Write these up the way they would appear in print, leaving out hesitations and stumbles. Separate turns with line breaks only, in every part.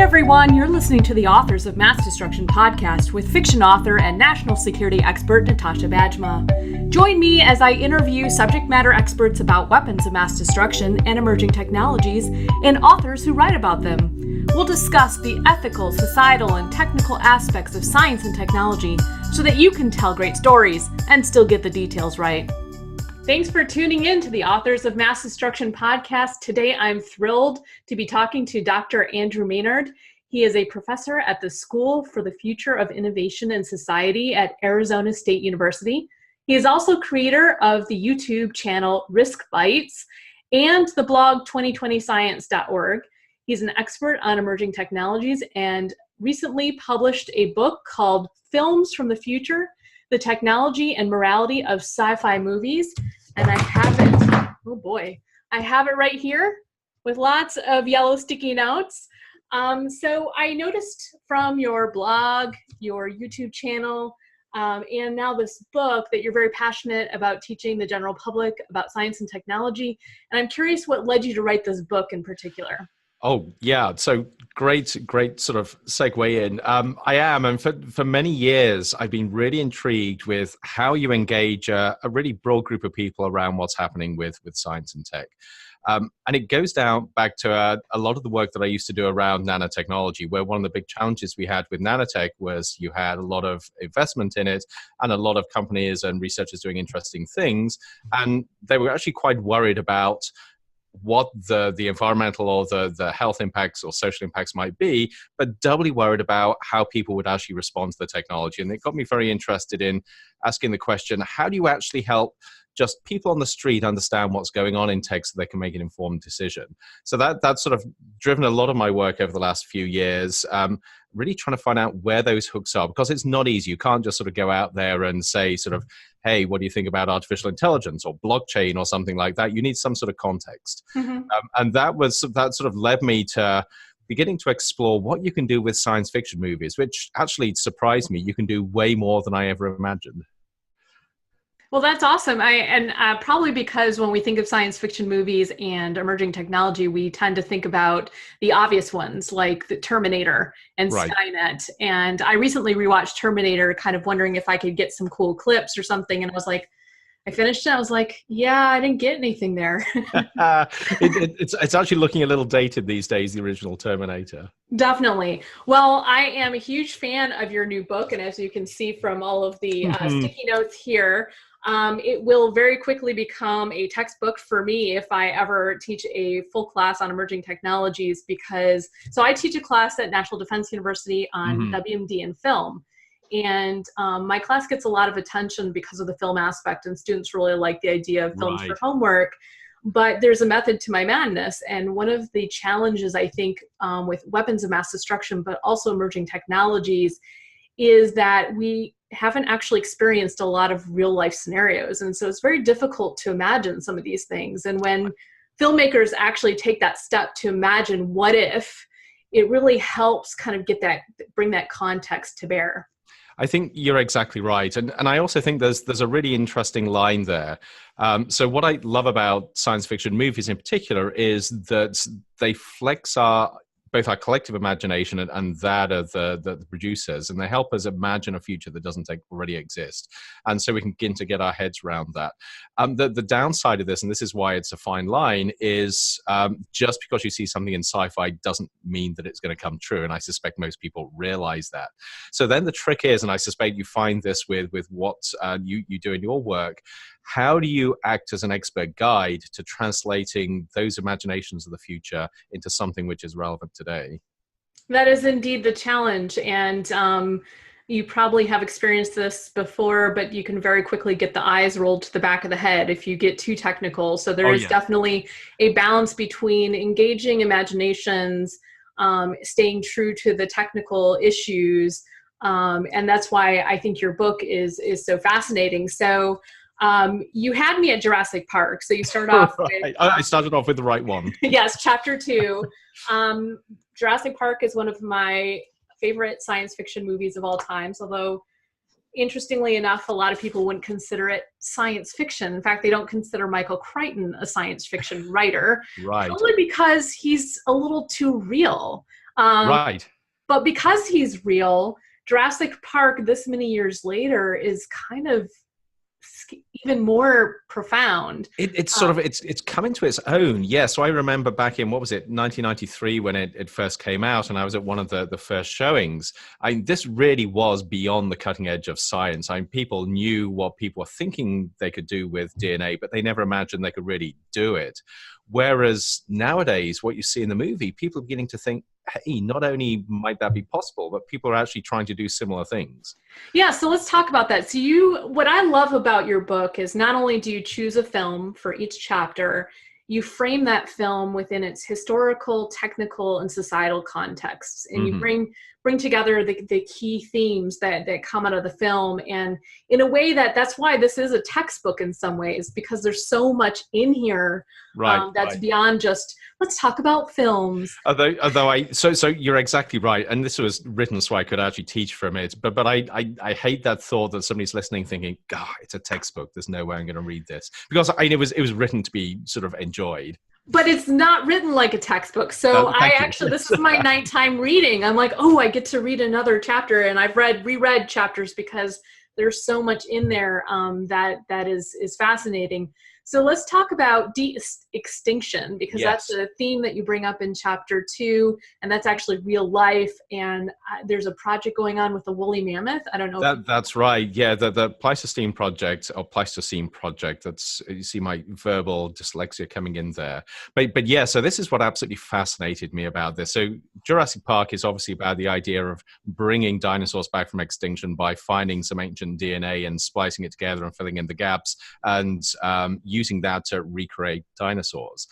everyone, you're listening to the Authors of Mass Destruction podcast with fiction author and national security expert Natasha Bajema. Join me as I interview subject matter experts about weapons of mass destruction and emerging technologies and authors who write about them. We'll discuss the ethical, societal, and technical aspects of science and technology so that you can tell great stories and still get the details right. Thanks for tuning in to the Authors of Mass Destruction podcast. Today, I'm thrilled to be talking to Dr. Andrew Maynard. He is a professor at the School for the Future of Innovation and Society at Arizona State University. He is also creator of the YouTube channel Risk Bites and the blog 2020science.org. He's an expert on emerging technologies and recently published a book called Films from the Future: The Technology and Morality of Sci-Fi Movies. And I have it, oh boy, I have it right here with lots of yellow sticky notes. So I noticed from your blog, your YouTube channel, and now this book that you're very passionate about teaching the general public about science and technology. And I'm curious what led you to write this book in particular.
Oh, yeah. So great sort of segue in. I am, and for many years, I've been really intrigued with how you engage a really broad group of people around what's happening with science and tech. And it goes down back to a lot of the work that I used to do around nanotechnology, where one of the big challenges we had with nanotech was you had a lot of investment in it and a lot of companies and researchers doing interesting things. And they were actually quite worried about what the environmental or the health impacts or social impacts might be, but doubly worried about how people would actually respond to the technology. And it got me very interested in asking the question, how do you actually help just people on the street understand what's going on in tech so they can make an informed decision? So that's sort of driven a lot of my work over the last few years, really trying to find out where those hooks are, because it's not easy. You can't just sort of go out there and say sort of, hey, what do you think about artificial intelligence or blockchain or something like that? You need some sort of context. Mm-hmm. And that sort of led me to beginning to explore what you can do with science fiction movies, which actually surprised me. You can do way more than I ever imagined.
Well, that's awesome. Probably because when we think of science fiction movies and emerging technology, we tend to think about the obvious ones like the Terminator and
Right.
Skynet. And I recently rewatched Terminator, kind of wondering if I could get some cool clips or something. And I was like, I finished it. I was like, yeah, I didn't get anything there.
It's actually looking a little dated these days, the original Terminator.
Definitely. Well, I am a huge fan of your new book. And as you can see from all of the sticky notes here, it will very quickly become a textbook for me if I ever teach a full class on emerging technologies, so I teach a class at National Defense University on WMD and film. And my class gets a lot of attention because of the film aspect, and students really like the idea of films for homework. But there's a method to my madness. And one of the challenges, I think, with weapons of mass destruction, but also emerging technologies, is that we haven't actually experienced a lot of real life scenarios. And so it's very difficult to imagine some of these things. And when filmmakers actually take that step to imagine what if, it really helps kind of bring that context to bear.
I think you're exactly right. And I also think there's a really interesting line there. So what I love about science fiction movies in particular is that they flex both our collective imagination and that of the producers, and they help us imagine a future that doesn't already exist. And so we can begin to get our heads around that. The downside of this, and this is why it's a fine line, is just because you see something in sci-fi doesn't mean that it's going to come true. And I suspect most people realize that. So then the trick is, and I suspect you find this with what you do in your work, how do you act as an expert guide to translating those imaginations of the future into something which is relevant today?
That is indeed the challenge. And you probably have experienced this before, but you can very quickly get the eyes rolled to the back of the head if you get too technical. So there is definitely a balance between engaging imaginations, staying true to the technical issues. And that's why I think your book is so fascinating. So you had me at Jurassic Park. So you started off with...
I started off with the right one.
Yes, chapter 2. Jurassic Park is one of my favorite science fiction movies of all times, although interestingly enough, a lot of people wouldn't consider it science fiction. In fact, they don't consider Michael Crichton a science fiction writer,
right?
Only because he's a little too real.
Right.
But because he's real, Jurassic Park this many years later is kind of even more profound.
It's sort of it's come into its own. Yeah. So I remember back in, what was it, 1993, when it first came out, and I was at one of the first showings. This really was beyond the cutting edge of science. People knew what people were thinking they could do with DNA, but they never imagined they could really do it. Whereas nowadays, what you see in the movie, people are beginning to think, hey, not only might that be possible, but people are actually trying to do similar things.
Yeah, so let's talk about that. So what I love about your book is not only do you choose a film for each chapter, you frame that film within its historical, technical, and societal contexts. And you bring together the key themes that come out of the film. And in a way that's why this is a textbook in some ways, because there's so much in here that's beyond just, let's talk about films.
So you're exactly right. And this was written so I could actually teach from it. But I hate that thought that somebody's listening thinking, God, it's a textbook. There's no way I'm going to read this. Because it was written to be sort of enjoyed.
But it's not written like a textbook. So this is my nighttime reading. I'm like, oh, I get to read another chapter. And I've reread chapters because there's so much in there that is fascinating. So let's talk about de-extinction, because that's a theme that you bring up in chapter 2, and that's actually real life. And there's a project going on with the woolly mammoth. I don't know.
That's right. Yeah, the Pleistocene project. That's, you see my verbal dyslexia coming in there. But yeah, so this is what absolutely fascinated me about this. So Jurassic Park is obviously about the idea of bringing dinosaurs back from extinction by finding some ancient DNA and splicing it together and filling in the gaps, and using that to recreate dinosaurs.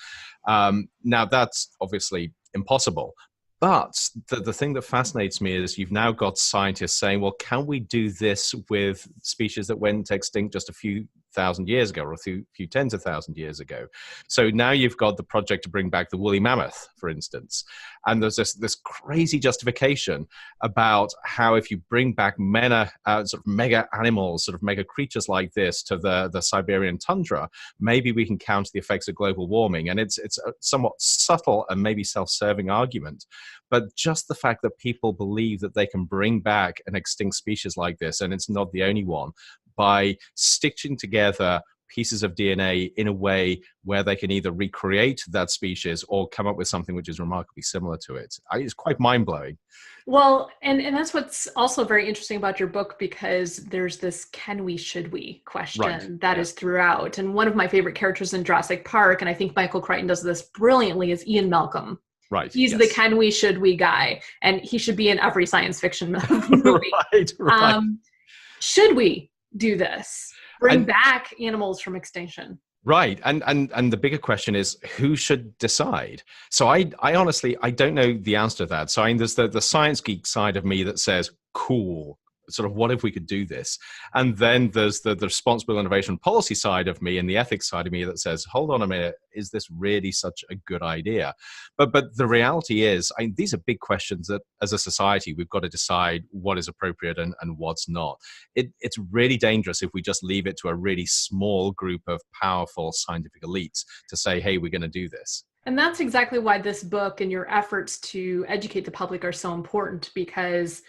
Now, that's obviously impossible. But the thing that fascinates me is you've now got scientists saying, well, can we do this with species that went extinct just a few thousand years ago, or a few tens of thousand years ago? So now you've got the project to bring back the woolly mammoth, for instance. And there's this crazy justification about how if you bring back sort of mega animals, sort of mega creatures like this to the Siberian tundra, maybe we can counter the effects of global warming. And it's a somewhat subtle and maybe self-serving argument. But just the fact that people believe that they can bring back an extinct species like this, and it's not the only one, by stitching together pieces of DNA in a way where they can either recreate that species or come up with something which is remarkably similar to it. It's quite mind-blowing.
Well, and that's what's also very interesting about your book, because there's this can we, should we question that is throughout. And one of my favorite characters in Jurassic Park, and I think Michael Crichton does this brilliantly, is Ian Malcolm.
Right.
He's the can we, should we guy, and he should be in every science fiction movie.
Right.
Should we do this? Bring back animals from extinction.
Right. And the bigger question is, who should decide? So I honestly, I don't know the answer to that. So there's the science geek side of me that says, cool, sort of what if we could do this? And then there's the responsible innovation policy side of me and the ethics side of me that says, hold on a minute, is this really such a good idea? But the reality is, these are big questions that as a society, we've got to decide what is appropriate and what's not. It's really dangerous if we just leave it to a really small group of powerful scientific elites to say, hey, we're going to do this.
And that's exactly why this book and your efforts to educate the public are so important, because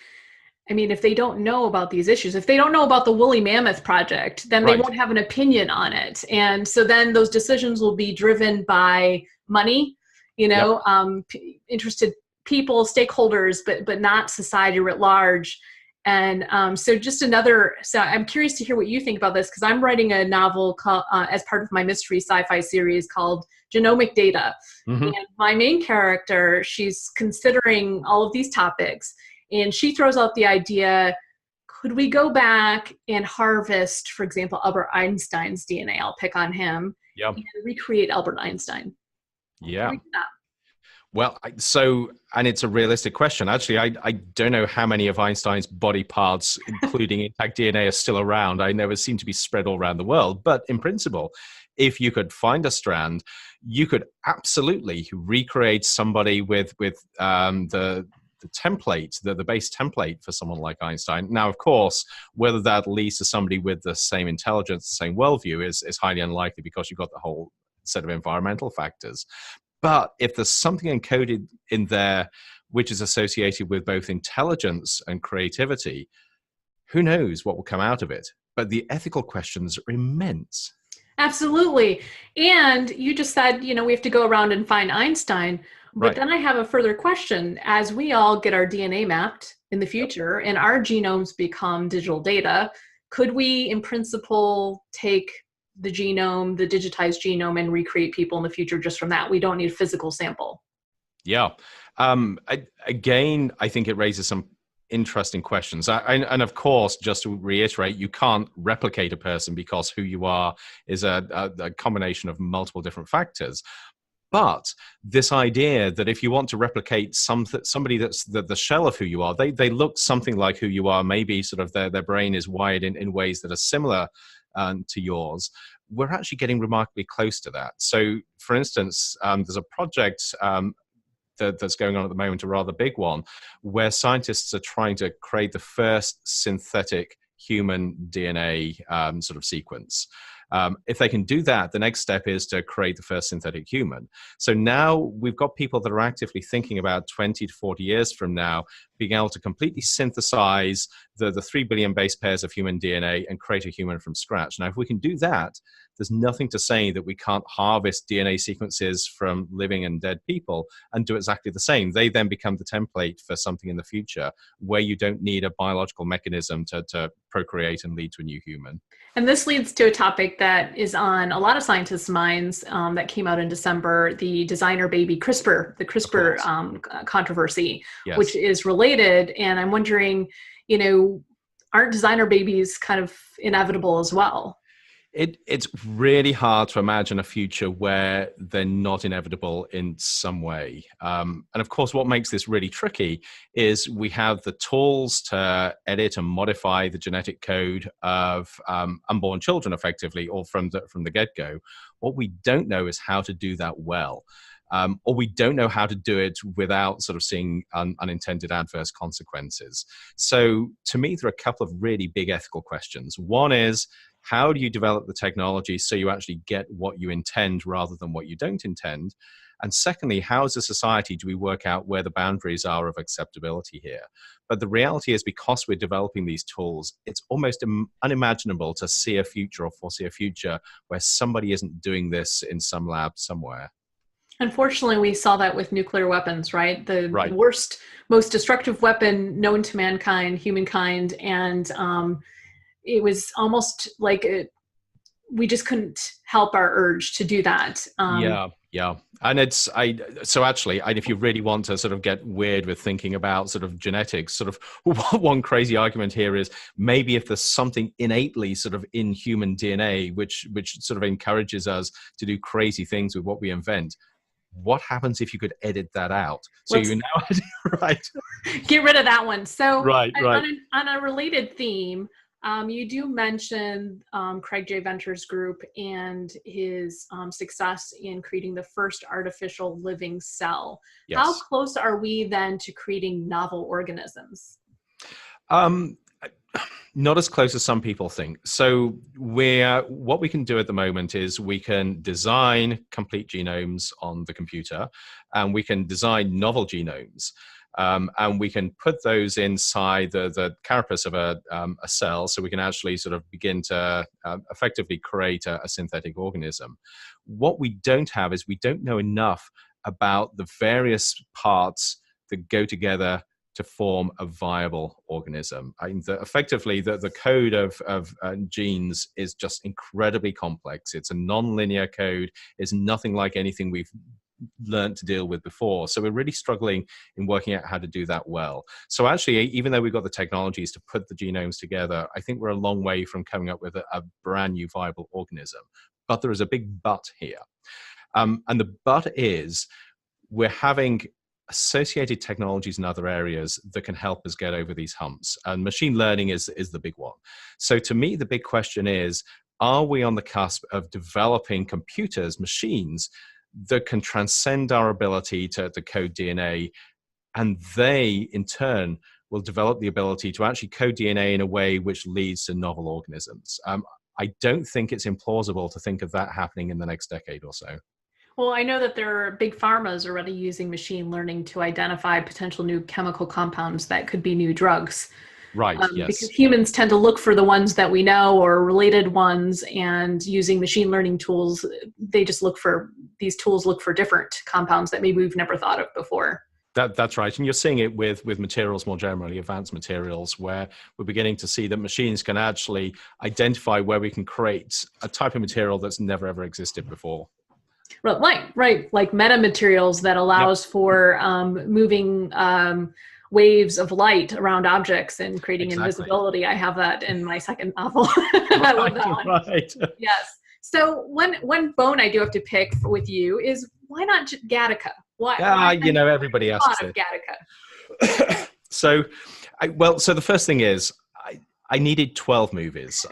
if they don't know about these issues, if they don't know about the woolly mammoth project, then they won't have an opinion on it. And so then those decisions will be driven by money, interested people, stakeholders, but not society writ large. And so I'm curious to hear what you think about this, because I'm writing a novel as part of my mystery sci-fi series called Genomic Data. And my main character, she's considering all of these topics. And she throws out the idea, could we go back and harvest, for example, Albert Einstein's DNA? I'll pick on him. And recreate Albert Einstein.
Yeah. Well, and it's a realistic question. Actually, I don't know how many of Einstein's body parts, including intact DNA, are still around. I know it seemed to be spread all around the world. But in principle, if you could find a strand, you could absolutely recreate somebody with the template, the base template for someone like Einstein. Now, of course, whether that leads to somebody with the same intelligence, the same worldview is highly unlikely, because you've got the whole set of environmental factors. But if there's something encoded in there which is associated with both intelligence and creativity, who knows what will come out of it? But the ethical questions are immense.
Absolutely. And you just said, we have to go around and find Einstein. But
Right.
then I have a further question. As we all get our DNA mapped in the future and our genomes become digital data, could we, in principle, take the genome, the digitized genome, and recreate people in the future just from that? We don't need a physical sample.
Yeah. Again, I think it raises some interesting questions. And of course, just to reiterate, you can't replicate a person because who you are is a combination of multiple different factors. But this idea that if you want to replicate somebody that's the shell of who you are, they look something like who you are, maybe sort of their brain is wired in ways that are similar to yours, we're actually getting remarkably close to that. So, for instance, there's a project that's going on at the moment, a rather big one, where scientists are trying to create the first synthetic human DNA sort of sequence. If they can do that, the next step is to create the first synthetic human. So now we've got people that are actively thinking about 20 to 40 years from now, being able to completely synthesize the 3 billion base pairs of human DNA and create a human from scratch. Now, if we can do that, there's nothing to say that we can't harvest DNA sequences from living and dead people and do exactly the same. They then become the template for something in the future where you don't need a biological mechanism to procreate and lead to a new human.
And this leads to a topic that is on a lot of scientists' minds that came out in December, the designer baby CRISPR, the CRISPR controversy,
Yes.
which is related. And I'm wondering, aren't designer babies kind of inevitable as well?
It's really hard to imagine a future where they're not inevitable in some way. And of course, what makes this really tricky is we have the tools to edit and modify the genetic code of unborn children effectively, or from the get-go. What we don't know is how to do that well. Or we don't know how to do it without sort of seeing unintended adverse consequences. So to me, there are a couple of really big ethical questions. One is, how do you develop the technology so you actually get what you intend rather than what you don't intend? And secondly, how as a society do we work out where the boundaries are of acceptability here? But the reality is, because we're developing these tools, it's almost unimaginable to see a future or foresee a future where somebody isn't doing this in some lab somewhere.
Unfortunately, we saw that with nuclear weapons, right? The
Right.
worst, most destructive weapon known to mankind, humankind. And it was almost like we just couldn't help our urge to do that.
Yeah. And if you really want to sort of get weird with thinking about sort of genetics, sort of one crazy argument here is maybe if there's something innately sort of in human DNA, which sort of encourages us to do crazy things with what we invent, what happens if you could edit that out? So you now, right.
Get rid of that one. So
Right.
On a related theme, you do mention Craig J. Venter's group and his success in creating the first artificial living cell.
Yes.
How close are we then to creating novel organisms?
Not as close as some people think. So what we can do at the moment is we can design complete genomes on the computer, and we can design novel genomes. And we can put those inside the carapace of a cell, so we can actually sort of begin to effectively create a synthetic organism. What we don't have is we don't know enough about the various parts that go together to form a viable organism. I mean, effectively, the code of genes is just incredibly complex. It's a non-linear code. It's nothing like anything we've learned to deal with before. So we're really struggling in working out how to do that well. So actually, even though we've got the technologies to put the genomes together, I think we're a long way from coming up with a brand new viable organism. But there is a big but here. And the but is we're having associated technologies in other areas that can help us get over these humps. And machine learning is the big one. So to me, the big question is, are we on the cusp of developing computers, machines, that can transcend our ability to code DNA, and they, in turn, will develop the ability to actually code DNA in a way which leads to novel organisms? I don't think it's implausible to think of that happening in the next decade or so.
Well, I know that there are big pharmas already using machine learning to identify potential new chemical compounds that could be new drugs.
Right.
Because
Yes.
humans tend to look for the ones that we know or related ones, and using machine learning tools, they just look for these tools look for different compounds that maybe we've never thought of before.
That's right. And you're seeing it with materials more generally, advanced materials, where we're beginning to see that machines can actually identify where we can create a type of material that's never, ever existed before.
Right. Like metamaterials that
Yep.
allows for moving waves of light around objects and creating
Exactly.
invisibility. I have that in my second novel. I love that one.
Right.
Yes. So one bone I do have to pick with you is why not Gattaca? Why
Everybody
thought
asks
of
it.
Gattaca?
So, so the first thing is, I needed 12 movies.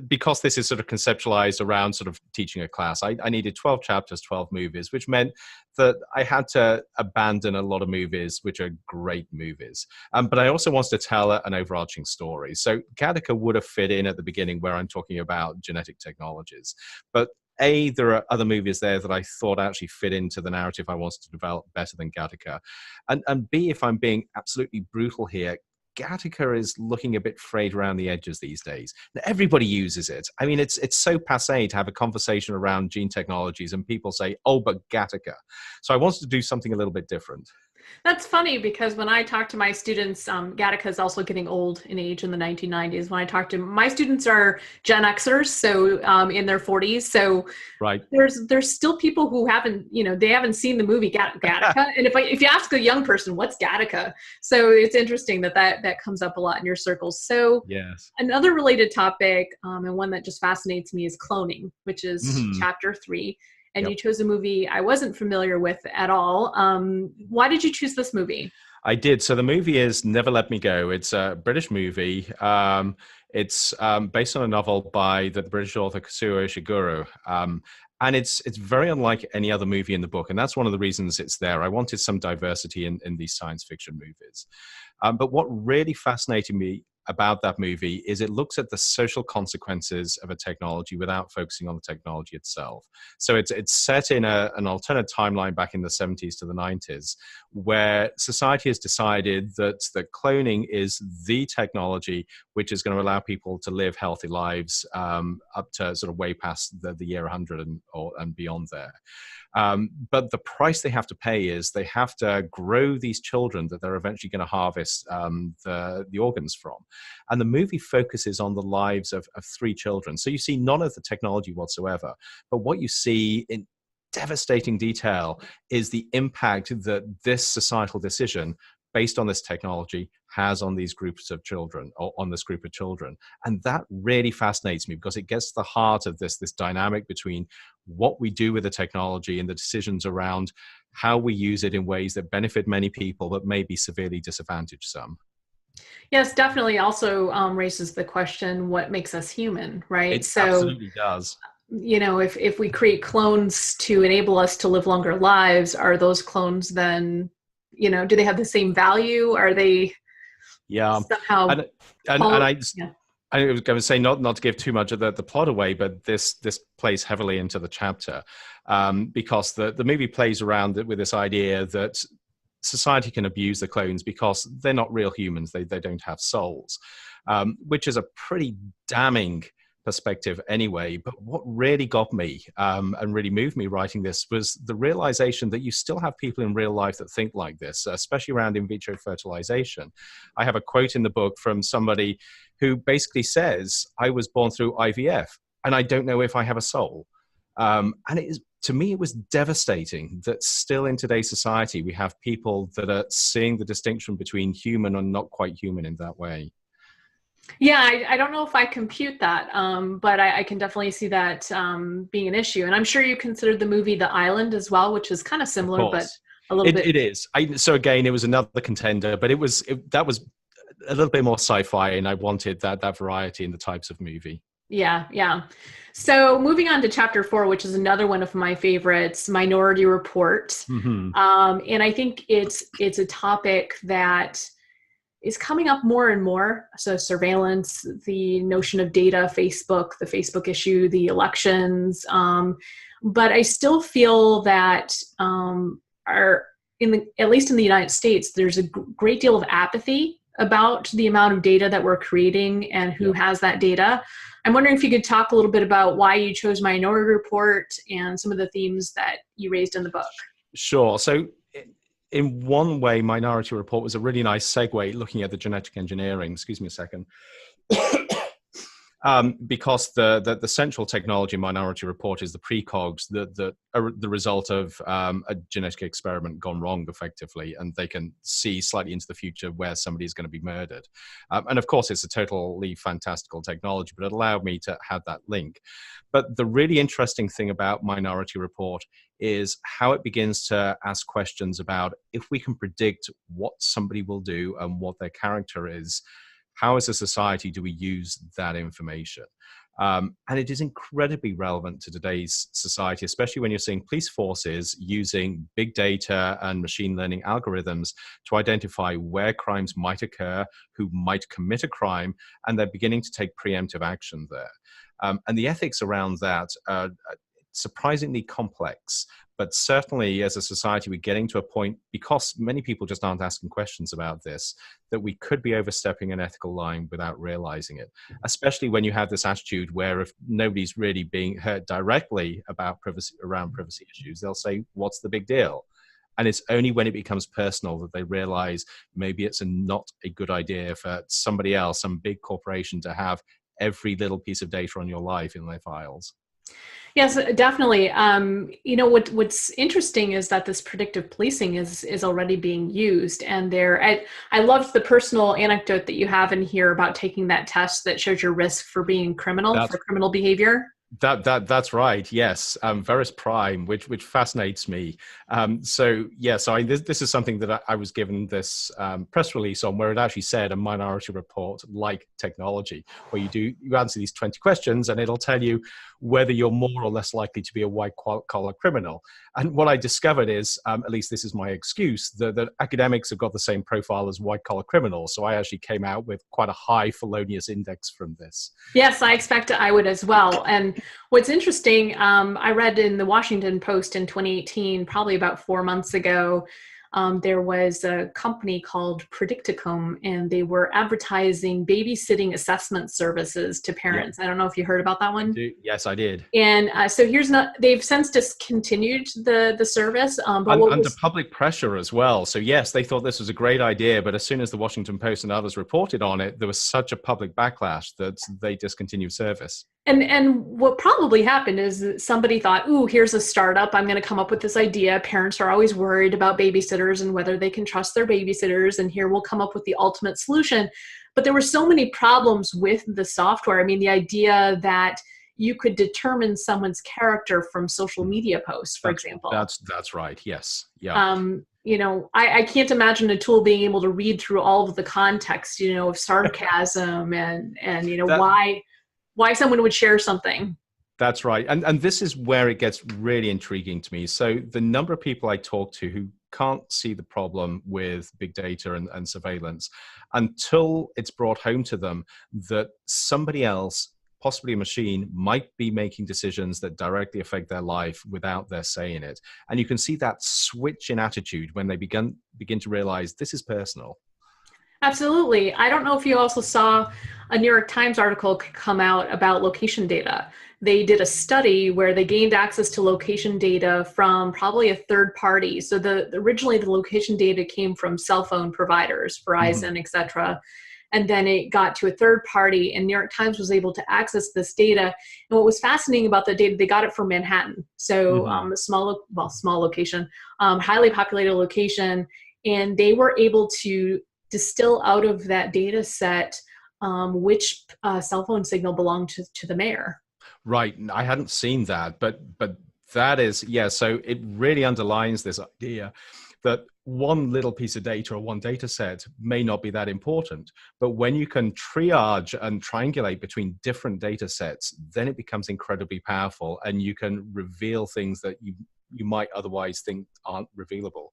Because this is sort of conceptualized around sort of teaching a class, I needed 12 chapters, 12 movies, which meant that I had to abandon a lot of movies, which are great movies. But I also wanted to tell an overarching story. So Gattaca would have fit in at the beginning where I'm talking about genetic technologies. But A, there are other movies there that I thought actually fit into the narrative I wanted to develop better than Gattaca. And B, if I'm being absolutely brutal here, Gattaca is looking a bit frayed around the edges these days. Now, everybody uses it. I mean, it's so passé to have a conversation around gene technologies and people say, oh, but Gattaca. So I wanted to do something a little bit different.
That's funny because when I talk to my students, Gattaca is also getting old in age in the 1990s. When I talk to my students are Gen Xers, so in their 40s. So
Right.
there's still people who haven't, they haven't seen the movie Gattaca. And if you ask a young person, what's Gattaca? So it's interesting that comes up a lot in your circles. So
Yes.
another related topic, and one that just fascinates me, is cloning, which is
Mhm.
chapter 3. And
Yep.
you chose a movie I wasn't familiar with at all. Why did you choose this movie?
I did. So the movie is Never Let Me Go. It's a British movie. It's based on a novel by the British author Kazuo Ishiguro. And it's very unlike any other movie in the book. And that's one of the reasons it's there. I wanted some diversity in these science fiction movies. But what really fascinated me about that movie is it looks at the social consequences of a technology without focusing on the technology itself. So it's set in an alternate timeline back in the 70s to the 90s, where society has decided that cloning is the technology which is going to allow people to live healthy lives up to sort of way past the year 100 and beyond there. But the price they have to pay is they have to grow these children that they're eventually going to harvest the organs from. And the movie focuses on the lives of 3 children. So you see none of the technology whatsoever, but what you see in devastating detail is the impact that this societal decision based on this technology has on these groups of children, or on this group of children. And that really fascinates me because it gets to the heart of this dynamic between what we do with the technology and the decisions around how we use it in ways that benefit many people but maybe severely disadvantage some.
Yes, definitely also raises the question, what makes us human, right?
It
So,
absolutely does.
if we create clones to enable us to live longer lives, are those clones then, do they have the same value? Are they
Yeah.
somehow
And
yeah.
I was going to say not to give too much of the plot away, but this plays heavily into the chapter because the movie plays around with this idea that society can abuse the clones because they're not real humans. They don't have souls, which is a pretty damning perspective anyway. But what really got me and really moved me writing this was the realization that you still have people in real life that think like this, especially around in vitro fertilization. I have a quote in the book from somebody who basically says, I was born through IVF and I don't know if I have a soul. And it is, to me, it was devastating that still in today's society, we have people that are seeing the distinction between human and not quite human in that way.
Yeah, I don't know if I compute that, but I can definitely see that being an issue. And I'm sure you considered the movie The Island as well, which is kind of similar, but a little bit.
It is. So again, it was another contender, but that was a little bit more sci-fi, and I wanted that variety in the types of movie.
Yeah. So moving on to chapter 4, which is another one of my favorites, Minority Report.
Mm-hmm.
And I think it's a topic that is coming up more and more. So surveillance, the notion of data, Facebook, the Facebook issue, the elections. but I still feel that at least in the United States, there's a great deal of apathy about the amount of data that we're creating and who has that data. I'm wondering if you could talk a little bit about why you chose Minority Report and some of the themes that you raised in the book.
Sure. So in one way, Minority Report was a really nice segue looking at the genetic engineering. Excuse me a second. Because the central technology in Minority Report is the precogs, the result of a genetic experiment gone wrong effectively, and they can see slightly into the future where somebody is going to be murdered. And of course, it's a totally fantastical technology, but it allowed me to have that link. But the really interesting thing about Minority Report is how it begins to ask questions about if we can predict what somebody will do and what their character is, how as a society do we use that information? And it is incredibly relevant to today's society, especially when you're seeing police forces using big data and machine learning algorithms to identify where crimes might occur, who might commit a crime, and they're beginning to take preemptive action there. And the ethics around that are surprisingly complex. But certainly as a society, we're getting to a point, because many people just aren't asking questions about this, that we could be overstepping an ethical line without realizing it, especially when you have this attitude where if nobody's really being hurt directly about privacy, around privacy issues, they'll say, what's the big deal? And it's only when it becomes personal that they realize maybe it's not a good idea for somebody else, some big corporation, to have every little piece of data on your life in their files.
Yes, definitely. What's interesting is that this predictive policing is already being used, and I loved the personal anecdote that you have in here about taking that test that shows your risk for being criminal, for criminal behavior.
That's right. Yes, Verus Prime, which fascinates me. So this is something that I was given this press release on, where it actually said a Minority Report like technology, where you answer these 20 questions and it'll tell you whether you're more or less likely to be a white collar criminal. And what I discovered is, at least this is my excuse, that academics have got the same profile as white collar criminals. So I actually came out with quite a high felonious index from this.
Yes, I expect I would as well. And what's interesting, I read in the Washington Post in 2018, probably about 4 months ago, there was a company called Predicticum, and they were advertising babysitting assessment services to parents. I don't know if you heard about that one.
Yes, I did.
And so they've since discontinued the service. But
under public pressure as well. So yes, they thought this was a great idea, but as soon as the Washington Post and others reported on it, there was such a public backlash that they discontinued service.
And what probably happened is that somebody thought, ooh, here's a startup. I'm going to come up with this idea. Parents are always worried about babysitters and whether they can trust their babysitters. And here we'll come up with the ultimate solution. But there were so many problems with the software. I mean, the idea that you could determine someone's character from social media posts, for example.
That's right. Yes. Yeah.
I can't imagine a tool being able to read through all of the context, of sarcasm and why someone would share something.
That's right. And this is where it gets really intriguing to me. So the number of people I talk to who can't see the problem with big data and surveillance until it's brought home to them that somebody else, possibly a machine, might be making decisions that directly affect their life without their say in it. And you can see that switch in attitude when they begin to realize this is personal.
Absolutely. I don't know if you also saw a New York Times article come out about location data. They did a study where they gained access to location data from probably a third party. So originally the location data came from cell phone providers, Verizon, et cetera. And then it got to a third party, and New York Times was able to access this data. And what was fascinating about the data, they got it from Manhattan. So a small location, highly populated location. And they were able to distill out of that data set which cell phone signal belonged to the mayor.
Right. I hadn't seen that, but that is, yeah. So it really underlines this idea that one little piece of data or one data set may not be that important, but when you can triage and triangulate between different data sets, then it becomes incredibly powerful, and you can reveal things that you might otherwise think aren't revealable.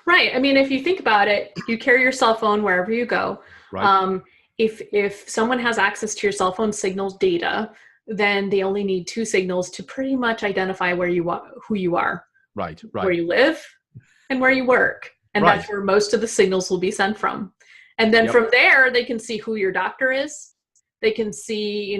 Right. I mean, if you think about it, you carry your cell phone wherever you go.
Right.
If someone has access to your cell phone signals data, then they only need 2 signals to pretty much identify who you are,
Right.
where you live and where you work. And
Right.
that's where most of the signals will be sent from. And then from there, they can see who your doctor is. They can see,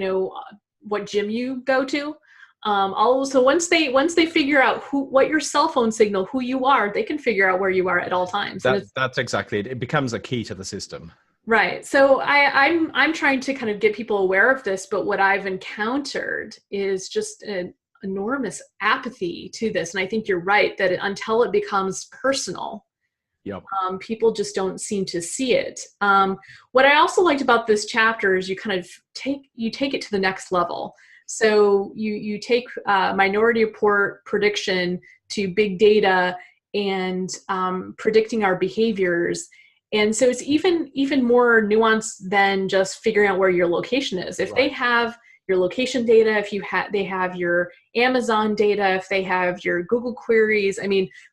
what gym you go to. Also, once they figure out what your cell phone signal, who you are, they can figure out where you are at all times.
That's exactly it. It becomes a key to the system.
Right. So I'm trying to kind of get people aware of this, but what I've encountered is just an enormous apathy to this. And I think you're right that until it becomes personal, people just don't seem to see it. What I also liked about this chapter is you kind of take it to the next level. So you take minority report prediction to big data and predicting our behaviors. And so it's even more nuanced than just figuring out where your location is. If they have your location data, if they have your Amazon data, if they have your Google queries,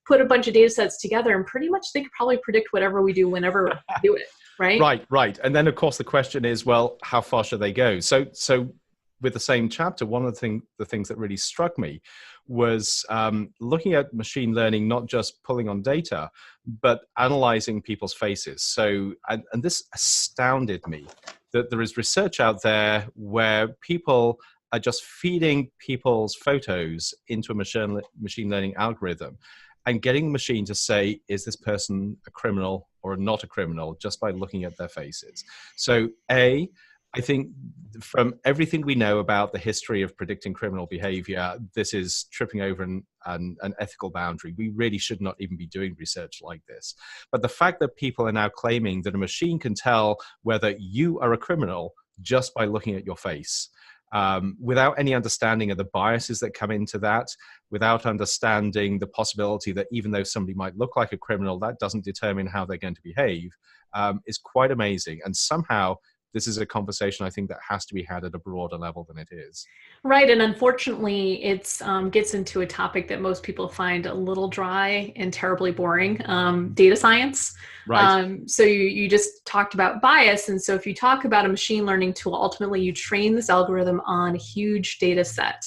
put a bunch of data sets together and pretty much they could probably predict whatever we do whenever we do it, right? Right.
And then of course the question is, well, how far should they go? So with the same chapter, one of the things that really struck me was looking at machine learning, not just pulling on data, but analyzing people's faces. So, and this astounded me, that there is research out there where people are just feeding people's photos into a machine learning algorithm and getting the machine to say, is this person a criminal or not a criminal, just by looking at their faces. So I think from everything we know about the history of predicting criminal behavior, this is tripping over an ethical boundary. We really should not even be doing research like this. But the fact that people are now claiming that a machine can tell whether you are a criminal just by looking at your face, without any understanding of the biases that come into that, without understanding the possibility that even though somebody might look like a criminal, that doesn't determine how they're going to behave, is quite amazing. And somehow, this is a conversation I think that has to be had at a broader level than it is.
Right, and unfortunately, it gets into a topic that most people find a little dry and terribly boring, data science.
Right.
So you just talked about bias, and so if you talk about a machine learning tool, ultimately you train this algorithm on a huge data set.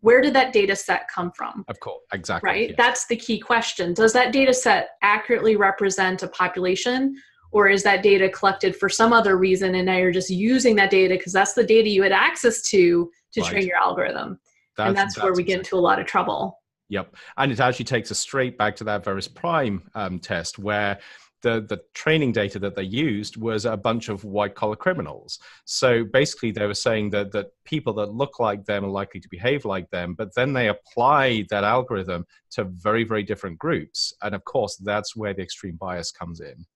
Where did that data set come from?
Of course, exactly.
Right,
yes.
That's the key question. Does that data set accurately represent a population? Or is that data collected for some other reason and now you're just using that data because that's the data you had access to train your algorithm? That's where we get into a lot of trouble.
Yep. And it actually takes us straight back to that Verus Prime test where the training data that they used was a bunch of white-collar criminals. So basically they were saying that people that look like them are likely to behave like them, but then they applied that algorithm to very, very different groups. And of course, that's where the extreme bias comes in.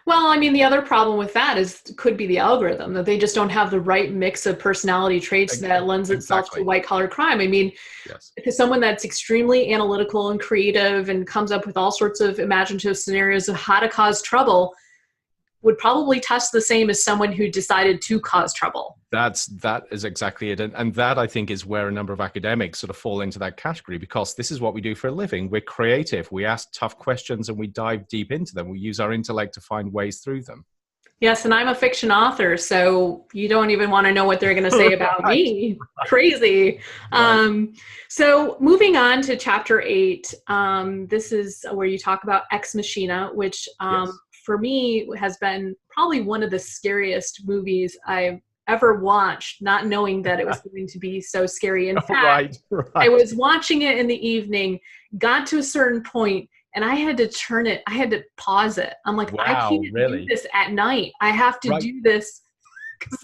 Well, the other problem with that could be the algorithm, that they just don't have the right mix of personality traits that lends itself to white-collar crime.
Yes.
If someone that's extremely analytical and creative and comes up with all sorts of imaginative scenarios of how to cause trouble would probably test the same as someone who decided to cause trouble.
That is exactly it. And that, I think, is where a number of academics sort of fall into that category, because this is what we do for a living. We're creative. We ask tough questions and we dive deep into them. We use our intellect to find ways through them.
Yes, and I'm a fiction author, so you don't even want to know what they're going to say about me. Crazy. Right. So moving on to chapter 8, this is where you talk about Ex Machina, which for me has been probably one of the scariest movies I've ever watched, not knowing that it was going to be so scary. In fact,
right.
I was watching it in the evening, got to a certain point, and I had to pause it. I'm like,
wow,
I can't do this at night. I have to do this.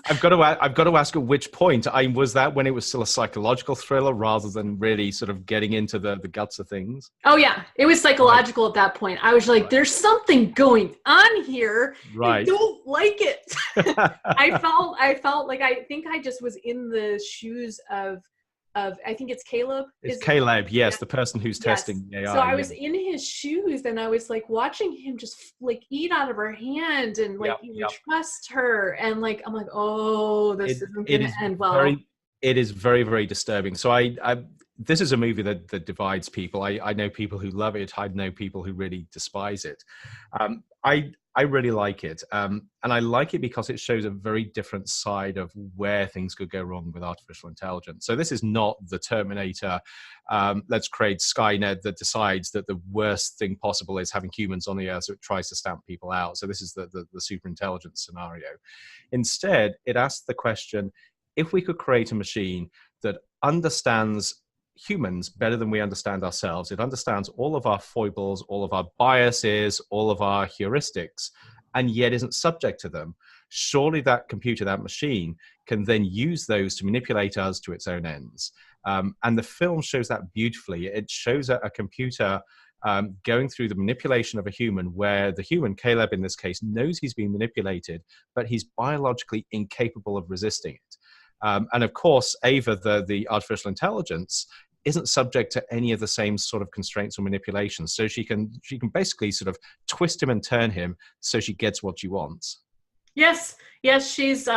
I've got to ask at which point. Was that when it was still a psychological thriller rather than really sort of getting into the guts of things?
Oh yeah, it was psychological at that point. I was like, there's something going on here.
Right.
I don't like it. I felt like I think I just was in the shoes of I think it's Caleb.
It's Caleb, yes, the person who's testing the AI.
So I was in his shoes and I was like watching him just like eat out of her hand and like trust her. And like, I'm like, oh, this isn't going to end well.
It is very, very disturbing. So this is a movie that divides people. I know people who love it. I know people who really despise it. I really like it. And I like it because it shows a very different side of where things could go wrong with artificial intelligence. So this is not the Terminator, let's create Skynet that decides that the worst thing possible is having humans on the earth, so it tries to stamp people out. So this is the super intelligence scenario. Instead, it asks the question, if we could create a machine that understands humans better than we understand ourselves, it understands all of our foibles, all of our biases, all of our heuristics, and yet isn't subject to them, surely that computer, that machine, can then use those to manipulate us to its own ends. And the film shows that beautifully. It shows a computer going through the manipulation of a human, where the human, Caleb in this case, knows he's being manipulated, but he's biologically incapable of resisting it. And of course, Ava, the artificial intelligence, isn't subject to any of the same sort of constraints or manipulations. So she can basically sort of twist him and turn him so she gets what she wants.
Yes, she's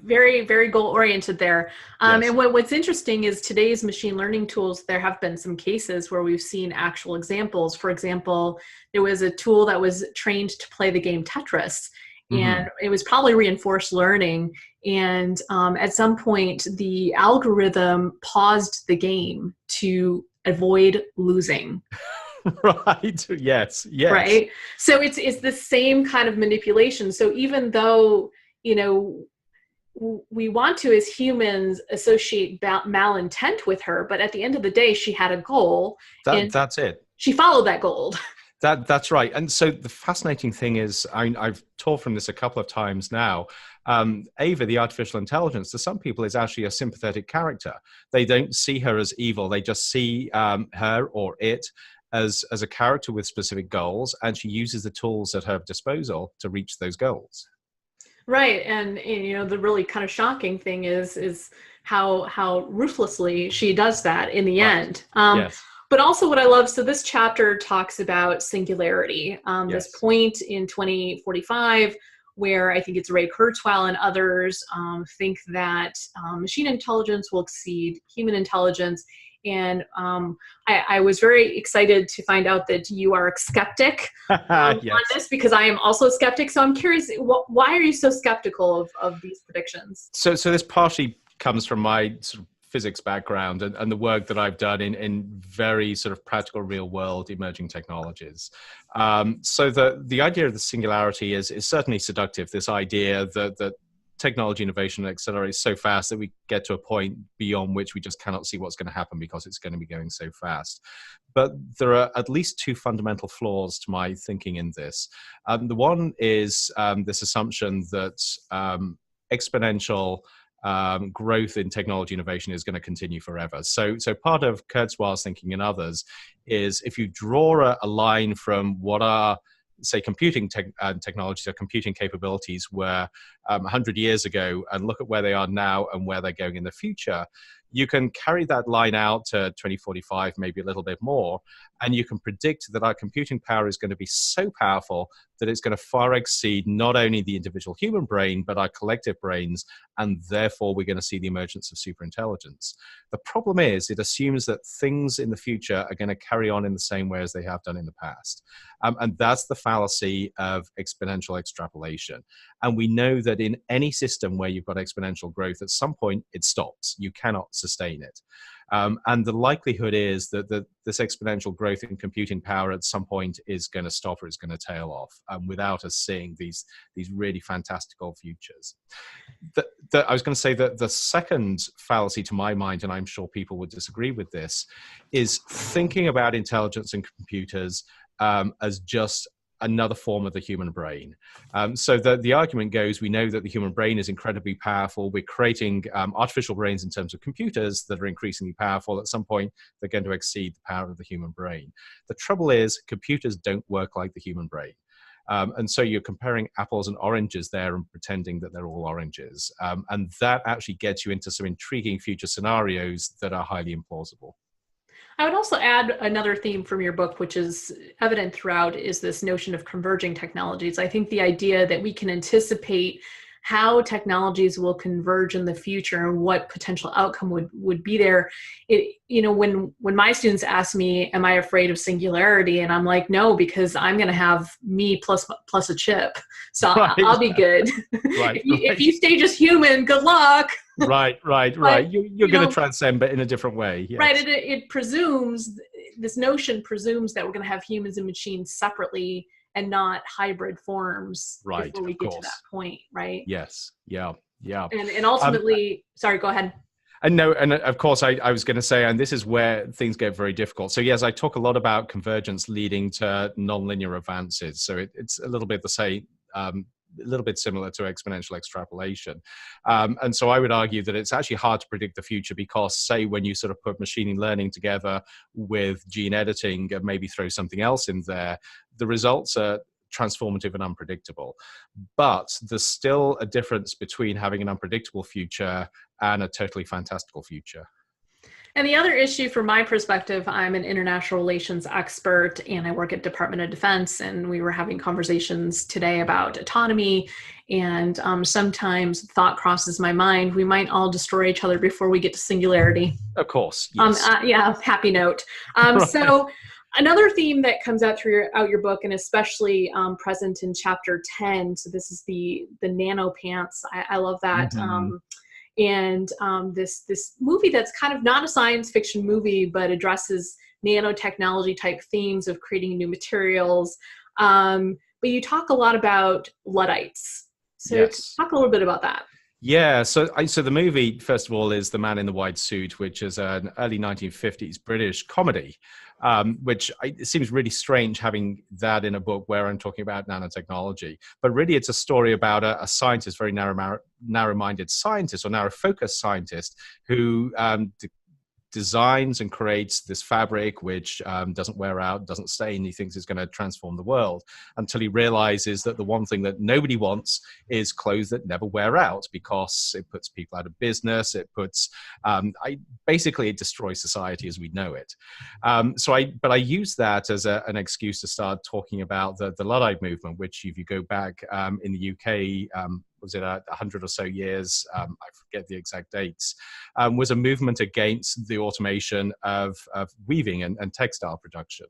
very, very goal-oriented there.
Yes.
And what's interesting is today's machine learning tools, there have been some cases where we've seen actual examples. For example, there was a tool that was trained to play the game Tetris, and it was probably reinforced learning. And at some point, the algorithm paused the game to avoid losing.
Right. Yes.
Right. So it's the same kind of manipulation. So even though, we want to, as humans, associate malintent with her, but at the end of the day, she had a goal.
That's it.
She followed that goal.
That's right. And so the fascinating thing is, I've taught from this a couple of times now. Ava, the artificial intelligence, to some people is actually a sympathetic character. They don't see her as evil. They just see her or it as a character with specific goals, and she uses the tools at her disposal to reach those goals.
Right. And the really kind of shocking thing is how ruthlessly she does that in the end.
Yes.
But also what I love, so this chapter talks about singularity.
Yes.
This point in 2045 where I think it's Ray Kurzweil and others think that machine intelligence will exceed human intelligence. And I was very excited to find out that you are a skeptic on this, because I am also a skeptic. So I'm curious, why are you so skeptical of these predictions? So
this partially comes from my sort of physics background and the work that I've done in very sort of practical real world emerging technologies. So the idea of the singularity is certainly seductive, this idea that technology innovation accelerates so fast that we get to a point beyond which we just cannot see what's going to happen because it's going to be going so fast. But there are at least two fundamental flaws to my thinking in this. The one is this assumption that exponential growth in technology innovation is going to continue forever. So part of Kurzweil's thinking and others is, if you draw a line from what are, say, computing technologies or computing capabilities were 100 years ago, and look at where they are now and where they're going in the future, you can carry that line out to 2045, maybe a little bit more, and you can predict that our computing power is going to be so powerful that it's going to far exceed not only the individual human brain, but our collective brains, and therefore we're going to see the emergence of superintelligence. The problem is, it assumes that things in the future are going to carry on in the same way as they have done in the past. And that's the fallacy of exponential extrapolation. And we know that in any system where you've got exponential growth, at some point it stops. You cannot sustain it. And the likelihood is that this exponential growth in computing power at some point is going to stop, or it's going to tail off, without us seeing these really fantastical futures. I was going to say that the second fallacy to my mind, and I'm sure people would disagree with this, is thinking about intelligence and computers as just another form of the human brain. So the argument goes, we know that the human brain is incredibly powerful. We're creating artificial brains in terms of computers that are increasingly powerful. At some point, they're going to exceed the power of the human brain. The trouble is, computers don't work like the human brain. And so you're comparing apples and oranges there and pretending that they're all oranges. And that actually gets you into some intriguing future scenarios that are highly implausible.
I would also add another theme from your book, which is evident throughout, is this notion of converging technologies. I think the idea that we can anticipate how technologies will converge in the future and what potential outcome would be there. When my students ask me, am I afraid of singularity? And I'm like, no, because I'm going to have me plus a chip. So
Right.
I'll be good.
Right.
If you stay just human, good luck.
Right.
But,
You're going to transcend, but in a different way. Yes.
Right. It presumes, this notion presumes that we're going to have humans and machines separately and not hybrid forms before we get to that point, right?
Yes. Yeah. Yeah.
And ultimately, sorry, go ahead.
And no, and of course, I was going to say, and this is where things get very difficult. So yes, I talk a lot about convergence leading to nonlinear advances. So it's a little bit the same, a little bit similar to exponential extrapolation. And so I would argue that it's actually hard to predict the future because, say, when you sort of put machine learning together with gene editing and maybe throw something else in there, the results are transformative and unpredictable. But there's still a difference between having an unpredictable future and a totally fantastical future.
And the other issue from my perspective, I'm an international relations expert and I work at Department of Defense, and we were having conversations today about autonomy, and sometimes thought crosses my mind, we might all destroy each other before we get to singularity.
Of course, yes.
Yeah, happy note. Right. So another theme that comes out throughout your book, and especially present in chapter 10, so this is the nano pants. I love that. Mm-hmm. And this movie that's kind of not a science fiction movie, but addresses nanotechnology type themes of creating new materials. But you talk a lot about Luddites. So yes. Talk a little bit about that.
Yeah, so the movie, first of all, is The Man in the White Suit, which is an early 1950s British comedy, which it seems really strange having that in a book where I'm talking about nanotechnology. But really, it's a story about a scientist, very narrow-minded scientist or narrow-focused scientist who designs and creates this fabric which doesn't wear out, doesn't stain. He thinks it's going to transform the world until he realizes that the one thing that nobody wants is clothes that never wear out because it puts people out of business. It puts, basically it destroys society as we know it. But I use that as an excuse to start talking about the Luddite movement, which if you go back in the UK, was it 100 or so years, I forget the exact dates, was a movement against the automation of weaving and textile production.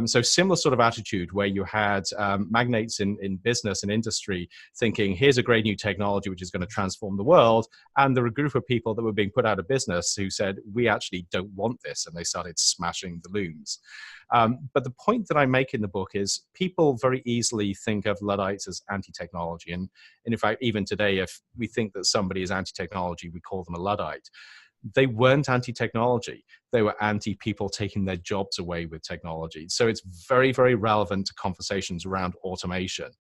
So similar sort of attitude where you had magnates in business and industry thinking, here's a great new technology which is going to transform the world. And there were a group of people that were being put out of business who said, we actually don't want this. And they started smashing the looms. But the point that I make in the book is people very easily think of Luddites as anti-technology. And in fact, even today, if we think that somebody is anti-technology, we call them a Luddite. They weren't anti-technology. They were anti-people taking their jobs away with technology. So it's very, very relevant to conversations around automation.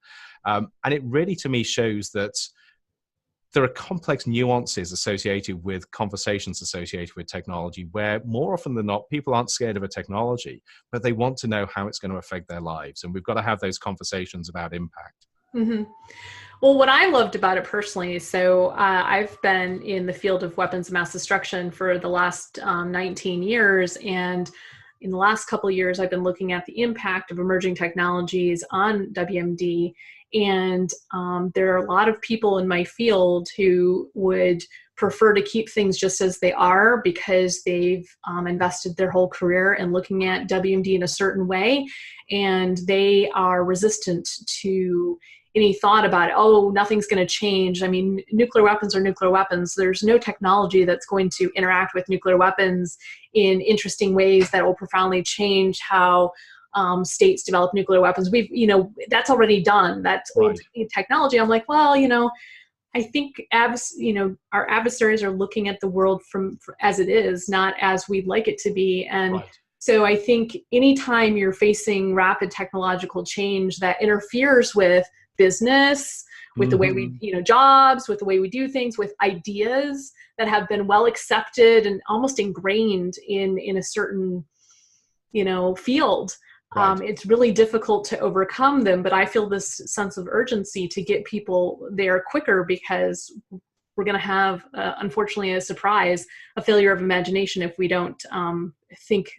And it really, to me, shows that there are complex nuances associated with conversations associated with technology where more often than not, people aren't scared of a technology, but they want to know how it's going to affect their lives. And we've got to have those conversations about impact.
Mm-hmm. Well, what I loved about it personally, so I've been in the field of weapons of mass destruction for the last 19 years. And in the last couple of years, I've been looking at the impact of emerging technologies on WMD. And there are a lot of people in my field who would prefer to keep things just as they are because they've invested their whole career in looking at WMD in a certain way. And they are resistant to any thought about, oh, nothing's going to change. I mean, nuclear weapons are nuclear weapons. There's no technology that's going to interact with nuclear weapons in interesting ways that will profoundly change how states develop nuclear weapons. That's already done. That's old technology. I'm like, well, I think our adversaries are looking at the world from as it is, not as we'd like it to be. And so I think anytime you're facing rapid technological change that interferes with business, with the way we, jobs, with the way we do things, with ideas that have been well accepted and almost ingrained in a certain, field. It's really difficult to overcome them, but I feel this sense of urgency to get people there quicker because we're going to have, unfortunately, a failure of imagination if we don't think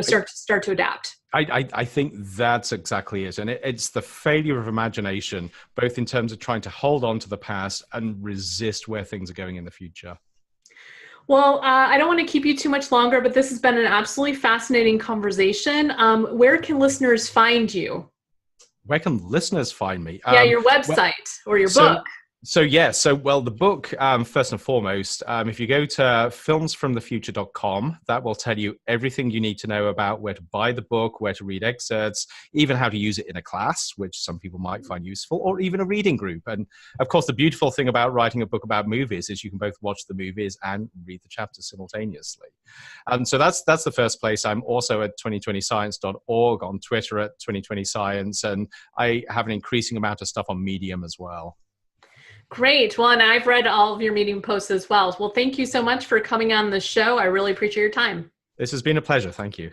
start to adapt.
I think that's exactly it. And it's the failure of imagination, both in terms of trying to hold on to the past and resist where things are going in the future.
Well, I don't want to keep you too much longer, but this has been an absolutely fascinating conversation. Where can listeners find you?
Where can listeners find me?
Your website or your book.
Well, the book, first and foremost, if you go to filmsfromthefuture.com, that will tell you everything you need to know about where to buy the book, where to read excerpts, even how to use it in a class, which some people might find useful, or even a reading group. And of course, the beautiful thing about writing a book about movies is you can both watch the movies and read the chapters simultaneously. So that's the first place. I'm also at 2020science.org, on Twitter at 2020science, and I have an increasing amount of stuff on Medium as well.
Great. Well, and I've read all of your Medium posts as well. Well, thank you so much for coming on the show. I really appreciate your time.
This has been a pleasure. Thank you.